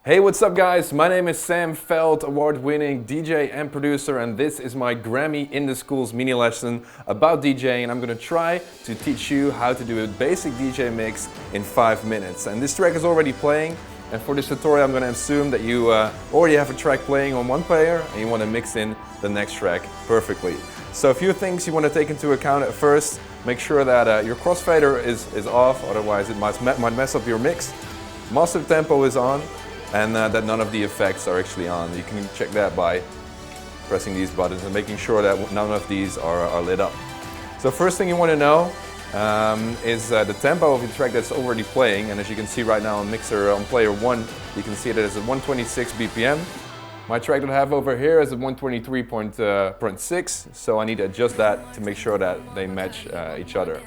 Hey, what's up guys? My name is Sam Feldt, award-winning DJ and producer, and this is my Grammy in the Schools mini lesson about DJing. I'm gonna try to teach you how to do a basic DJ mix in 5 minutes. And this track is already playing, and for this tutorial I'm gonna assume that you already have a track playing on one player and you wanna mix in the next track perfectly. So a few things you wanna take into account at first. Make sure that your crossfader is off, otherwise it might mess up your mix. Master tempo is on, and that none of the effects are actually on. You can check that by pressing these buttons and making sure that none of these are lit up. So first thing you want to know is the tempo of the track that's already playing, and as you can see right now on mixer on player 1, you can see that it's at 126 BPM. My track that I have over here is at 123.6, so I need to adjust that to make sure that they match each other.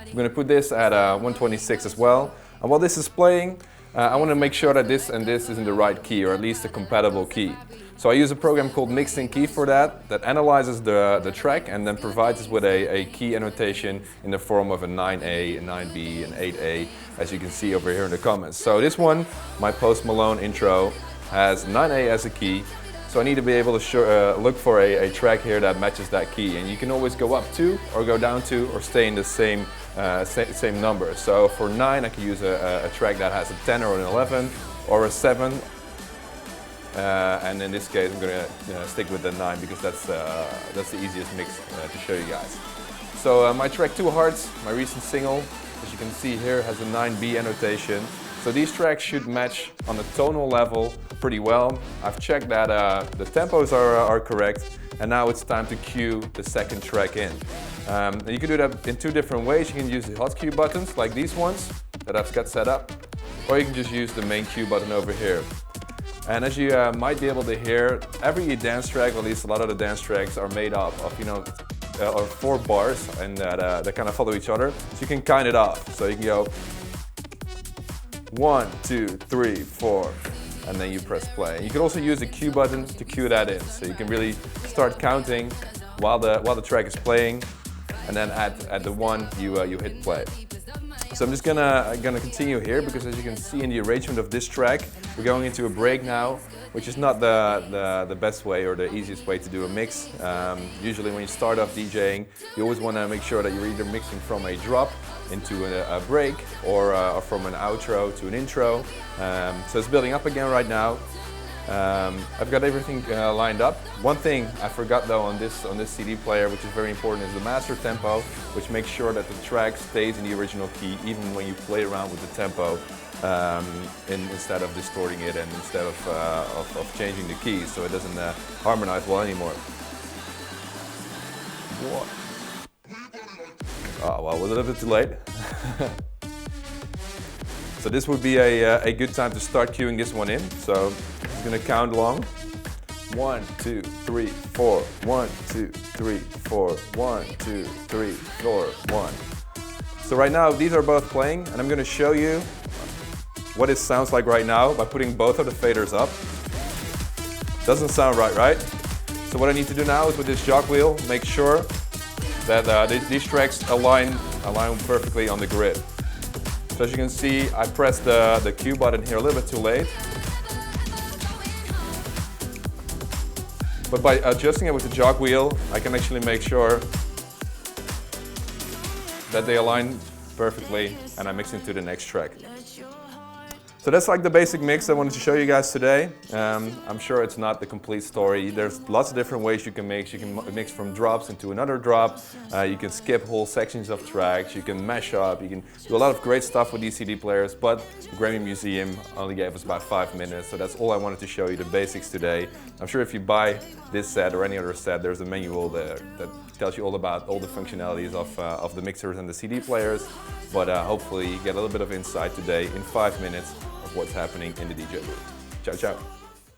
I'm going to put this at 126 as well, and while this is playing, I want to make sure that this and this is in the right key, or at least a compatible key. So I use a program called Mixed in Key for that analyzes the track and then provides us with a key annotation in the form of a 9A, a 9B, an 8A, as you can see over here in the comments. So this one, my Post Malone intro, has 9A as a key. So I need to be able to look for a track here that matches that key. And you can always go up 2 or go down 2 or stay in the same number. So for 9 I can use a track that has a 10 or an 11 or a 7. And in this case I'm going to stick with the 9 because that's the easiest mix to show you guys. So my track 2 Hearts, my recent single, as you can see here, has a 9B annotation. So these tracks should match on the tonal level pretty well. I've checked that the tempos are correct, and now it's time to cue the second track in. And you can do that in 2 different ways. You can use the hot cue buttons like these ones that I've got set up, or you can just use the main cue button over here. And as you might be able to hear, every dance track, or at least a lot of the dance tracks, are made up of 4 bars and that kind of follow each other. So you can count it off. So you can go 1, 2, 3, 4, and then you press play. And you can also use the cue button to cue that in, so you can really start counting while the track is playing, and then at the 1 you hit play. So I'm just gonna continue here because, as you can see in the arrangement of this track, we're going into a break now, which is not the best way or the easiest way to do a mix. Usually when you start off DJing, you always want to make sure that you're either mixing from a drop into a break or from an outro to an intro. So it's building up again right now. I've got everything lined up. One thing I forgot though on this CD player, which is very important, is the master tempo, which makes sure that the track stays in the original key even when you play around with the tempo, instead of distorting it and instead of changing the keys, so it doesn't harmonize well anymore. What? Oh well, was a little bit too late. So this would be a good time to start cueing this one in. So I'm going to count along. 1, 2, 3, 4. 1, 2, 3, 4. 1, 2, 3, 4. 1. So right now these are both playing, and I'm going to show you what it sounds like right now by putting both of the faders up. Doesn't sound right? So what I need to do now is with this jog wheel, make sure that these tracks align perfectly on the grid. So as you can see, I pressed the cue button here a little bit too late. But by adjusting it with the jog wheel, I can actually make sure that they align perfectly and I mix into the next track. So that's like the basic mix I wanted to show you guys today. I'm sure it's not the complete story. There's lots of different ways you can mix. You can mix from drops into another drop. You can skip whole sections of tracks. You can mash up. You can do a lot of great stuff with these CD players, but the Grammy Museum only gave us about 5 minutes. So that's all I wanted to show you, the basics today. I'm sure if you buy this set or any other set, there's a manual there that tells you all about all the functionalities of the mixers and the CD players. But hopefully you get a little bit of insight today in 5 minutes of what's happening in the DJ booth. Ciao, ciao.